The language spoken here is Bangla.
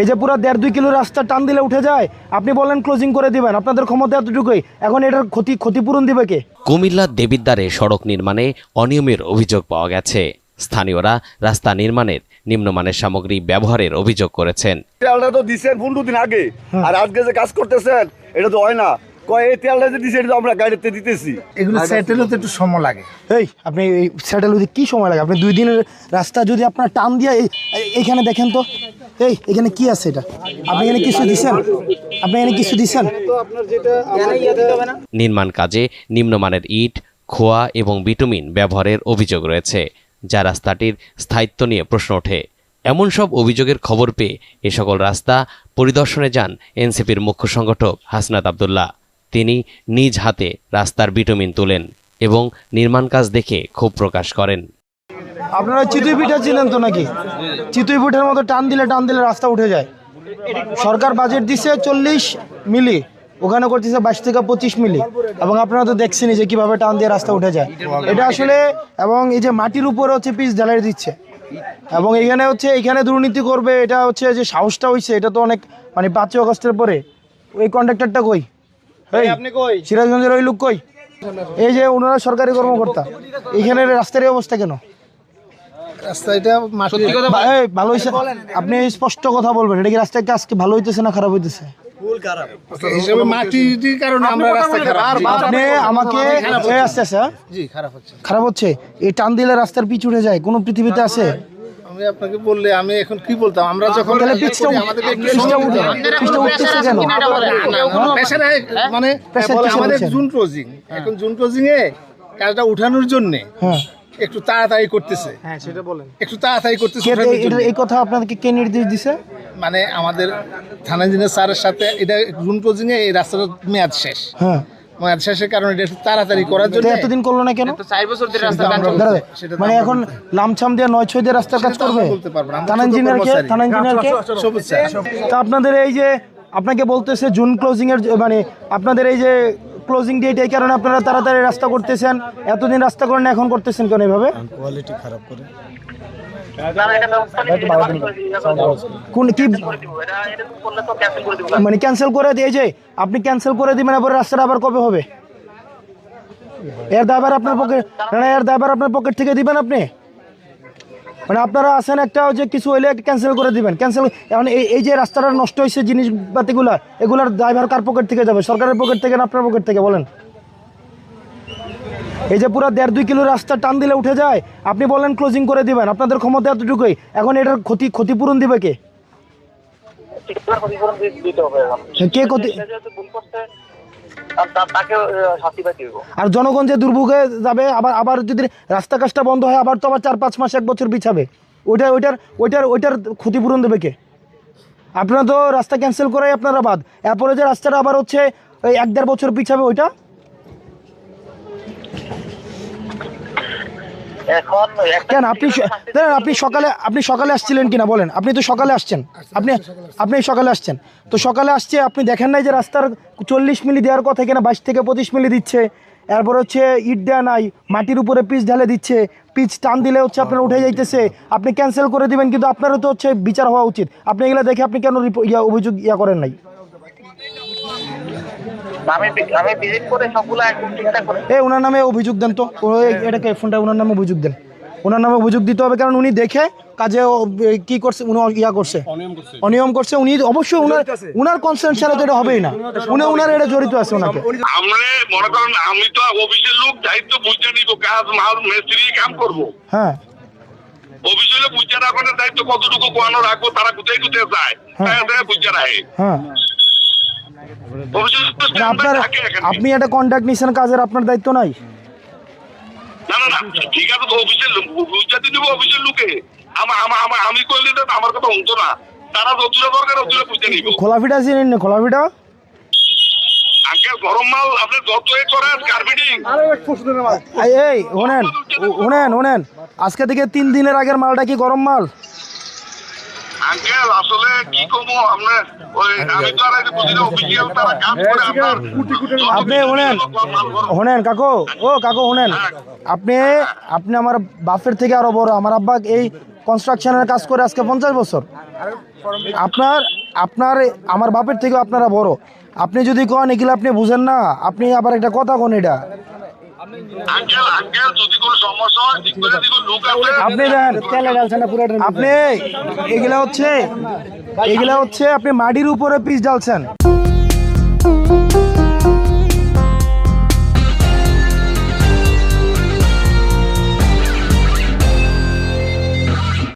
এই যে পুরো 1.5-2 কিলো রাস্তা টান দিলে উঠে যায়, আপনি বলেন ক্লোজিং করে দিবেন, আপনাদের ক্ষমতা এতটুকুই। এখন এটার ক্ষতিপূরণ দিবে কে? কুমিল্লার দেবিদ্বারে সড়ক নির্মাণে অনিয়মের অভিযোগ পাওয়া গেছে। স্থানীয়রা রাস্তা নির্মাণের নিম্নমানের সামগ্রী ব্যবহারের অভিযোগ করেছেন। তেলটা তো দিচ্ছেন 15 দিন আগে, আর আজকে যে কাজ করতেছেন এটা তো হয় না। এই তেলটা যে দিচ্ছে এটা তো আমরা গাড়িতে দিতেছি। এগুলো সেটেল হতে একটু সময় লাগে। এই আপনি এই সেটেল হতে কি সময় লাগে? আপনি 2 দিনের রাস্তা যদি আপনার টান দিয়ে এইখানে দেখেন তো, এখানে কি আছে? এটা আপনি এখানে কিছু দিচ্ছেন? আপনি এখানে কিছু দিচ্ছেন? নির্মাণ কাজে নিম্নমানের ইট, খোয়া এবং বিটুমিন ব্যবহারের অভিযোগ রয়েছে, যা রাস্তাটির স্থায়িত্ব নিয়ে প্রশ্ন ওঠে। এমন সব অভিযোগের খবর পেয়ে এ সকল রাস্তা পরিদর্শনে যান এনসিপির মুখ্য সংগঠক হাসনাত আবদুল্লাহ। তিনি নিজ হাতে রাস্তার বিটুমিন তোলেন এবং নির্মাণ কাজ দেখে ক্ষোভ প্রকাশ করেন। আপনারা চিতুই পিঠা চিনেন তো নাকি? চিতুই পিঠার মতো টান দিলে রাস্তা উঠে যায়। সরকার বাজেট দিছে 40 মিলি, ওখানে করতেছে 22 থেকে 25 মিলি, এবং আপনারা তো দেখছেনই যে কিভাবে টান দিয়ে রাস্তা উঠে যায়। এটা আসলে, এবং এই যে মাটির উপরে হচ্ছে পিচ ঢালাই দিচ্ছে, এবং এখানে দুর্নীতি করবে, এটা হচ্ছে যে সাহসটা হয়েছে, এটা তো অনেক, মানে 5 আগস্টের পরে। ওই কন্ট্রাক্টরটা কই? আপনি কই? সিরাজগঞ্জের ওই লোক কই? এই যে ওনারা সরকারি কর্মকর্তা, এখানে রাস্তার অবস্থা কেন? ভালো হয়েছে? আপনি স্পষ্ট কথা বলবেন, এটা কি রাস্তার কাজ কি ভালো হইতেছে না খারাপ হইতেছে? আপনি আমাকে খারাপ হচ্ছে, এই টান দিলে রাস্তার পিচ উঠে যায়, কোন পৃথিবীতে আছে? আমি আপনাকে বললে আমি এখন কি বলতাম, আমরা যখন মানে আমাদের জুন ক্লোজিং, এখন জুন ক্লোজিং এ কাজটা উঠানোর জন্য একটু তাড়াতাড়ি করতেছে। হ্যাঁ, সেটা বলেন। একটু তাড়াতাড়ি করতেছে। এই কথা আপনাদেরকে কে নির্দেশ দিছে? মানে আমাদের থানা ইঞ্জিনিয়ার স্যারের সাথে, এটা জুন ক্লোজিং এ এই রাস্তাটা মেয়াদ শেষ। হ্যাঁ, মেয়াদ শেষের কারণে এটা একটু তাড়াতাড়ি করার জন্য। এতদিন করলো না কেন? 4 বছর ধরে রাস্তা কাজ চলছে। মানে এখন লামছাম দিয়ে 9-6 দিয়ে রাস্তার কাজ করবে? থানা ইঞ্জিনিয়ারকে সবুজ স্যার। তা আপনাদের এই যে আপনাকে বলতেছে জুন ক্লোজিং এর, মানে আপনাদের এই যে ক্লোজিং ডেট, এই কারণে আপনারা তাড়াতাড়ি রাস্তা করতেছেন, এতদিন রাস্তা করেন, এখন করতেছেন কেন এভাবে? কোয়ালিটি খারাপ করে। মানে ক্যান্সেল করে দিয়ে, যে আপনি ক্যান্সেল করে দিবেন, এবার রাস্তাটা আবার কবে হবে? এর দায়ভার আপনার পকেট, এর দায়ভার আপনার পকেট থেকে দিবেন আপনি? মানে আপনারা আছেন একটা যে কিছু হইলে ক্যান্সেল করে দিবেন, ক্যান্সেল। এখন এই যে রাস্তাটা নষ্ট হয়েছে, জিনিসপাতিগুলা, এগুলার দায়ভার কার পকেট থেকে যাবে? সরকারের পকেট থেকে না আপনার পকেট থেকে? বলেন। এই যে পুরো 1.5-2 কিলো রাস্তা টান দিলে উঠে যায়, আপনি বলেন ক্লোজিং করে দিবেন, আপনাদের ক্ষমতা এতটুকুই। এখন এটার ক্ষতিপূরণ দিবে কে? কে ক্ষতি? আর জনগণ যে দুর্ভোগে যাবে, আবার যদি রাস্তা কাজটা বন্ধ হয়, আবার তো আবার 4-5 মাস 1 বছর পিছাবে। ওইটার ক্ষতিপূরণ দেবে কে? আপনারা তো রাস্তা ক্যান্সেল করাই আপনারা বাদ, এরপরে যে রাস্তাটা আবার হচ্ছে ওই 1-1.5 বছর পিছাবে, ওইটা কেন? আপনি সকালে আসছিলেন কিনা বলেন? আপনি তো সকালে আসছেন, আপনি সকালে আসছেন তো সকালে আসছে, আপনি দেখেন নাই যে রাস্তার 40 মিলি দেওয়ার কথা, কিনা 22 থেকে 25 মিলি দিচ্ছে। এরপর হচ্ছে ইট দেওয়া নাই, মাটির উপরে পিচ ঢালে দিচ্ছে, পিচ টান দিলে হচ্ছে আপনার উঠে যাইতেছে, আপনি ক্যান্সেল করে দিবেন। কিন্তু আপনারও তো হচ্ছে বিচার হওয়া উচিত। আপনি এগুলো দেখে আপনি কেন অভিযোগ করেন নাই? ওনার নামে অভিযোগ দেন তো, এটাকে ফোনটা ওনার নামে অভিযোগ দেন। ওনার নামে অভিযোগ দিতে হবে, কারণ উনি দেখে কাজে কি করছে, উনি অনিয়ম করছে। উনি অবশ্যই উনার কনসার্ন ছাড়া তো এটা হবেই না, উনার এটা জড়িত আছে। ওনাকে আমরা মনে করেন, আমি তো অফিসের লোক, দায়িত্ব বুঝে নিব, কাজ মাল মিস্ত্রি কাম করবো। হ্যাঁ, অফিসের লোক বুঝে রাখার দায়িত্ব কতটুকু কোয়ানো রাখবো, তারা কোথায় যায় বুঝে রাখে। হ্যাঁ, আপনি একটা কন্ট্রাক্ট নিছেন কাজের, আপনার দায়িত্ব নাই? না, ঠিক আছে, তো অফিসের লোক বুঝাতে দিব, অফিসের লোকে আমি করলে তো আমার কথা হতো না, তারা যতটা দরকার অতটা বুঝে নিব। খোলাফিটা চিনেন না? খোলাফিটা গরম মাল আপনি যত করেন কার্পেটিং। এই শোনেন, আজকে থেকে 3 দিনের আগের মালটা কি গরম মাল? আঙ্কেল আসলে কি করবো, আমি তো আর বুঝি না, অফিসিয়াল তারা কাজ করে। আপনি শোনেন কাকু, শুনেন, আপনি আমার বাপের থেকে আরো বড়। আমার আব্বা এই কনস্ট্রাকশনের কাজ করে আজকে 50 বছর। আপনার আমার বাপের থেকেও আপনারা বড়। আপনি যদি কন এগুলো আপনি বুঝেন না, আপনি আবার একটা কথা কোন এটা আঙ্কেল যদি কোনো সমস্যা হয় ঠিক করে দিবেন লোক আপনি দেন আপনি এগুলা হচ্ছে আপনি মাটির উপরে পিচ ঢালছেন।